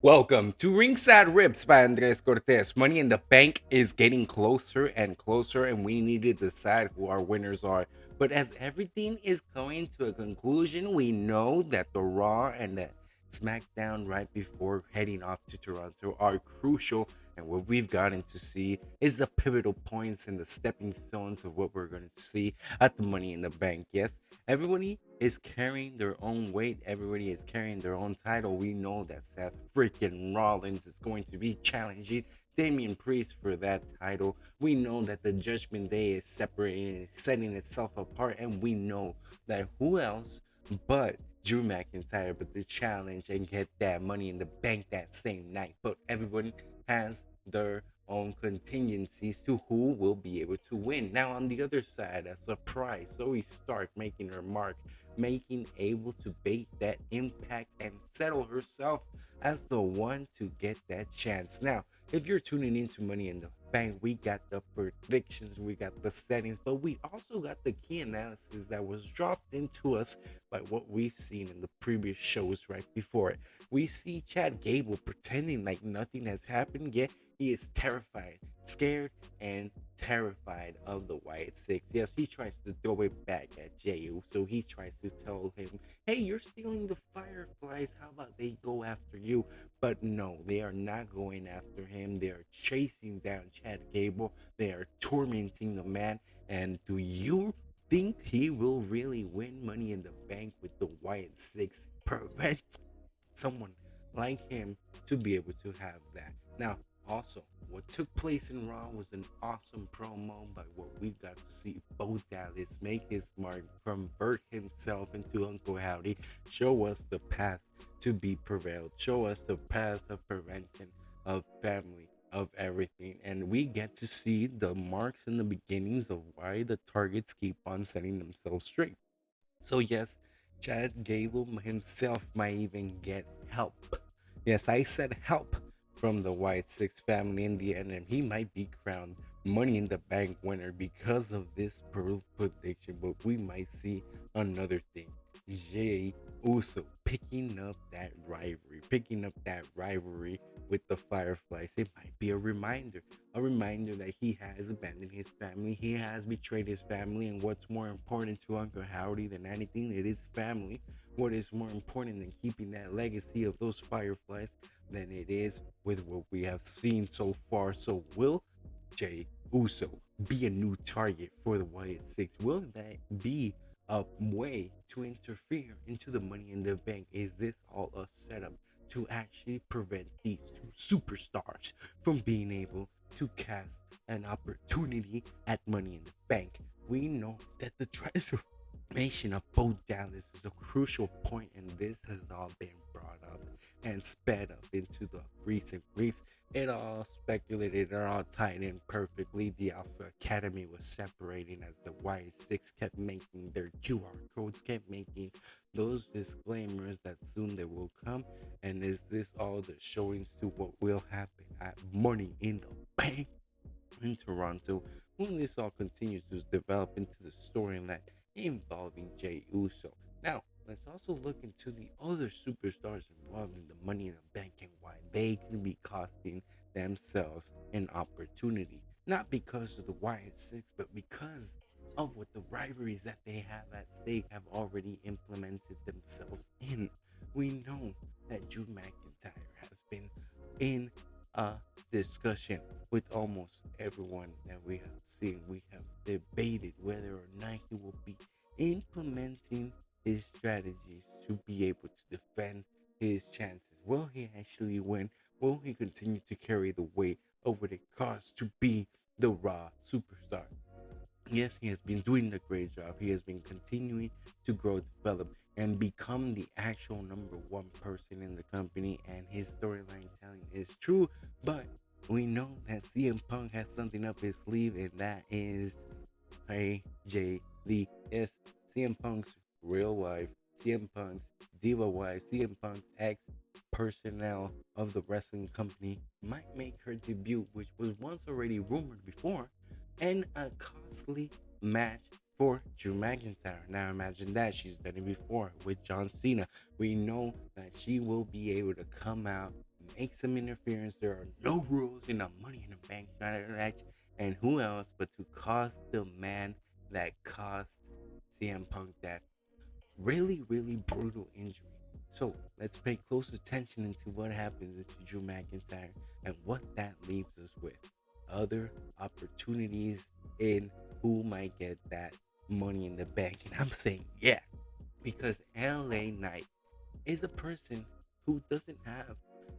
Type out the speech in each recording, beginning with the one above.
Welcome to Ringside Riffs by Andres Cortes. Money in the Bank is getting closer and closer, and we need to decide who our winners are. But as everything is coming to a conclusion, we know that the Raw and the SmackDown right before heading off to Toronto are crucial. And what we've gotten to see is the pivotal points and the stepping stones of what we're going to see at the Money in the Bank. Yes, everybody is carrying their own weight. Everybody is carrying their own title. We know that Seth freaking Rollins is going to be challenging Damian Priest for that title. We know that the Judgment Day is separating, setting itself apart, and we know that who else but Drew McIntyre but the challenge and get that money in the bank that same night. But everyone has their own contingencies to who will be able to win. Now on the other side, a surprise, Zoe Stark making her mark, making able to bait that impact and settle herself as the one to get that chance. Now, if you're tuning into Money in the Bank, we got the predictions, we got the settings, but we also got the key analysis that was dropped into us by what we've seen in the previous shows right before it. We see Chad Gable pretending like nothing has happened, yet he is terrified, scared, and terrified of the White Six. Yes, he tries to throw it back at Jey so he tries to tell him, hey, you're stealing the Fireflies. How about they go after you? But no, they are not going after him. They are chasing down Chad Gable. They are tormenting the man. And do you think he will really win Money in the Bank with the White Six? Prevent someone like him to be able to have that. Now, also, what took place in Raw was an awesome promo by what we got to see Bo Dallas make his mark, convert himself into Uncle Howdy, show us the path to be prevailed, show us the path of prevention, of family, of everything. And we get to see the marks and the beginnings of why the targets keep on setting themselves straight. So yes, Chad Gable himself might even get help. Yes, I said help from the White Six family in the end, and he might be crowned Money in the Bank winner because of this prediction. But we might see another thing. Jay Uso picking up that rivalry with the Fireflies. It might be a reminder that he has abandoned his family, he has betrayed his family, and what's more important to Uncle Howdy than anything, it is family. What is more important than keeping that legacy of those Fireflies than it is with what we have seen so far? So will Jay Uso be a new target for the White Six? Will that be a way to interfere into the Money in the Bank? Is this all a setup to actually prevent these two superstars from being able to cast an opportunity at Money in the Bank? We know that the transformation of Bo Dallas is a crucial point, and this has all been brought up and sped up into the recent weeks. It all speculated, it all tied in perfectly. The Alpha Academy was separating as the Y6 kept making their QR codes, kept making those disclaimers that soon they will come. And is this all the showings to what will happen at Money in the Bank in Toronto when this all continues to develop into the storyline involving Jey Uso? Now, let's also look into the other superstars involved in the Money in the Bank and why they can be costing themselves an opportunity. Not because of the Wyatt Six, but because of what the rivalries that they have at stake have already implemented themselves in. We know that Drew McIntyre has been in a discussion with almost everyone that we have seen. We have debated whether or not he will be implementing his strategies to be able to defend his chances. Will he actually win? Will he continue to carry the weight of what it costs to be the Raw superstar? Yes, he has been doing a great job. He has been continuing to grow, develop, and become the actual number one person in the company. And his storyline telling is true, but we know that CM Punk has something up his sleeve, and that is AJ Lee. Yes, CM Punk's real wife, CM Punk's diva wife, CM Punk's ex personnel of the wrestling company might make her debut, which was once already rumored before, and a costly match for Drew McIntyre. Now imagine that she's done it before with John Cena. We know that she will be able to come out, make some interference. There are no rules in a Money in the Bank match. And who else but to cost the man that cost CM Punk that really, really brutal injury. So let's pay close attention into what happens to Drew McIntyre and what that leaves us with. Other opportunities in who might get that money in the bank. And I'm saying, yeah, because LA Knight is a person who doesn't have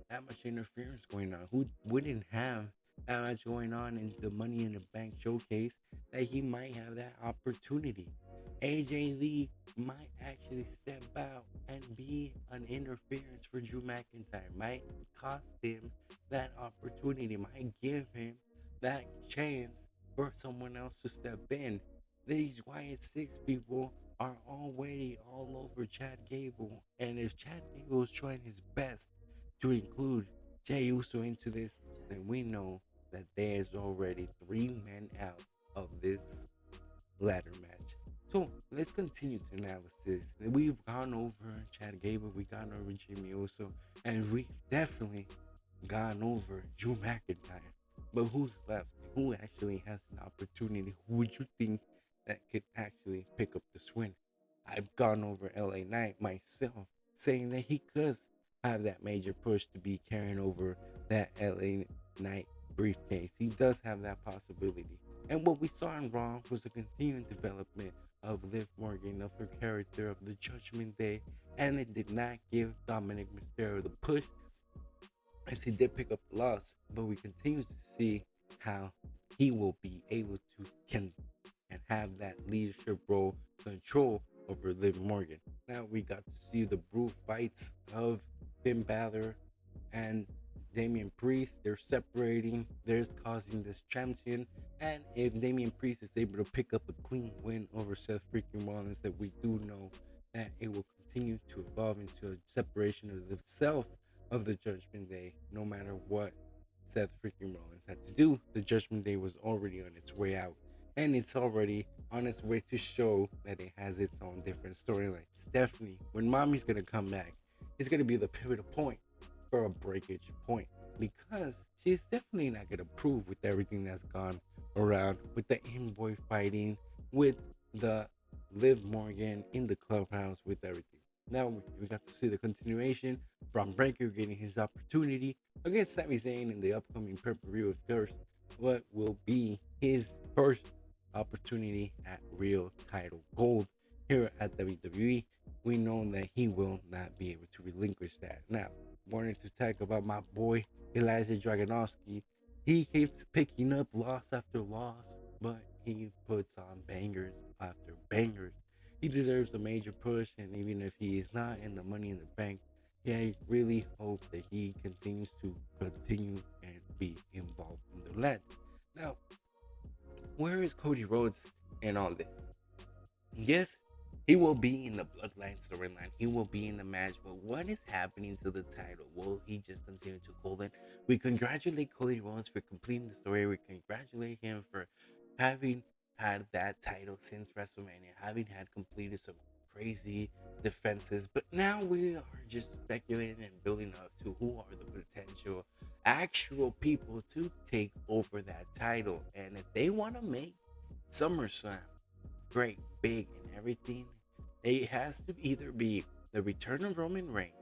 that much interference going on, who wouldn't have that much going on in the Money in the Bank showcase, that he might have that opportunity. AJ Lee might actually step out and be an interference for Drew McIntyre, might cost him that opportunity, might give him that chance for someone else to step in. These Wyatt Six people are already all over Chad Gable. And if Chad Gable is trying his best to include Jey Uso into this, then we know that there's already 3 men out of this ladder match. So let's continue to analysis. We've gone over Chad Gable, we've gone over Jimmy Uso, and we've definitely gone over Drew McIntyre. But who's left? Who actually has an opportunity? Who would you think that could actually pick up this win? I've gone over LA Knight myself, saying that he could have that major push to be carrying over that LA Knight briefcase. He does have that possibility. And what we saw in Raw was a continuing development of Liv Morgan, of her character, of the Judgment Day, and it did not give Dominic Mysterio the push as he did pick up the loss, but we continue to see how he will be able to and have that leadership role control over Liv Morgan. Now we got to see the brutal fights of Finn Balor and Damian Priest. They're separating. They're causing this champion. And if Damian Priest is able to pick up a clean win over Seth freaking Rollins, that we do know that it will continue to evolve into a separation of itself of the Judgment Day, no matter what Seth freaking Rollins had to do. The Judgment Day was already on its way out, and it's already on its way to show that it has its own different storylines. Definitely, when Mommy's gonna come back, it's gonna be the pivotal point for a breakage point, because she's definitely not gonna prove with everything that's gone around, with the Envoy fighting, with the Liv Morgan in the clubhouse, with everything. Now we got to see the continuation. Braun Breaker getting his opportunity against Sami Zayn in the upcoming pay-per-view. Of course, what will be his first opportunity at real title gold here at WWE. We know that he will not be able to relinquish that. Now, wanted to talk about my boy Elijah Dragonovsky. He keeps picking up loss after loss, but he puts on bangers after bangers. He deserves a major push, and even if he is not in the Money in the Bank, yeah, I really hope that he continues to continue and be involved in the lead. Now, where is Cody Rhodes in all this? Yes, he will be in the Bloodline storyline. He will be in the match. But what is happening to the title? Will he just continue to hold it? We congratulate Cody Rhodes for completing the story. We congratulate him for having had that title since WrestleMania, having had completed some crazy defenses. But now we are just speculating and building up to who are the potential actual people to take over that title. And if they want to make SummerSlam great, big, and everything, it has to either be the return of Roman Reigns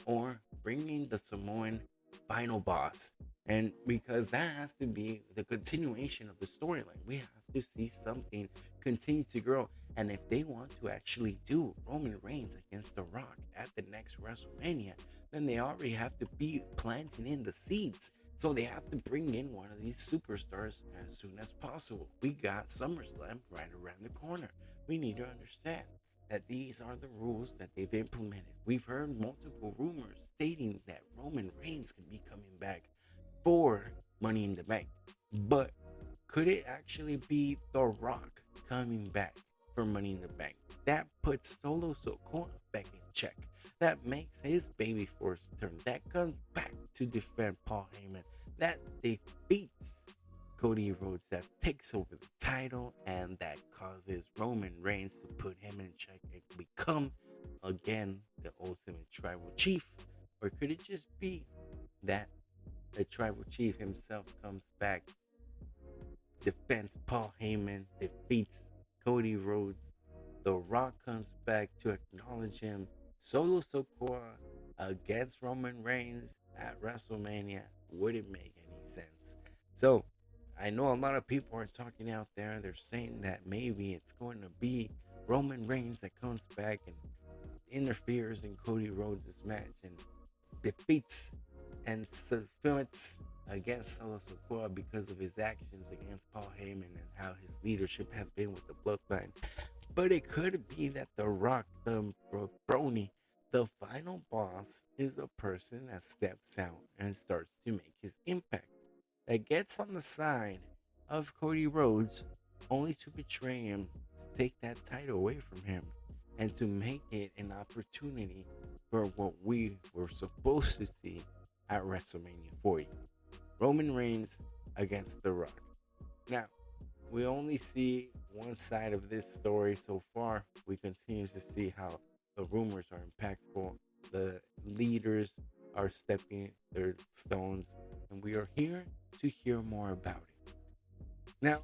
or bringing the Samoan final boss. And because that has to be the continuation of the storyline, we have to see something continue to grow. And if they want to actually do Roman Reigns against The Rock at the next WrestleMania, then they already have to be planting in the seeds. So they have to bring in one of these superstars as soon as possible. We got SummerSlam right around the corner. We need to understand that these are the rules that they've implemented. We've heard multiple rumors stating that Roman Reigns could be coming back for Money in the Bank. But could it actually be The Rock coming back for Money in the Bank? That puts Solo Sikoa back in check. That makes his baby force turn. That comes back to defend Paul Heyman. That defeats Cody Rhodes. That takes over the title, and that causes Roman Reigns to put him in check and become again the ultimate tribal chief. Or could it just be that the tribal chief himself comes back, defends Paul Heyman, defeats Cody Rhodes. The Rock comes back to acknowledge him. Solo Sokoa against Roman Reigns at WrestleMania wouldn't make any sense. So, I know a lot of people are talking out there. They're saying that maybe it's going to be Roman Reigns that comes back and interferes in Cody Rhodes' match and defeats and submits against Solo Sokoa because of his actions against Paul Heyman and how his leadership has been with the Bloodline. But it could be that The Rock, the Brony, the final boss, is a person that steps out and starts to make his impact, that gets on the side of Cody Rhodes only to betray him, to take that title away from him, and to make it an opportunity for what we were supposed to see at WrestleMania 40. Roman Reigns against The Rock. Now, we only see one side of this story so far. We continue to see how the rumors are impactful, the leaders are stepping their stones, and we are here to hear more about it. Now,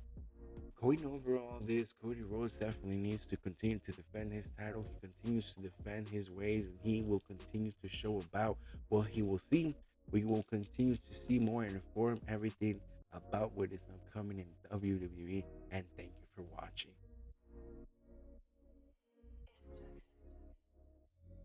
going over all this, Cody Rhodes definitely needs to continue to defend his title. He continues to defend his ways, and he will continue to show about what he will see. We will continue to see more and inform everything about what is upcoming in WWE. And thank you for watching.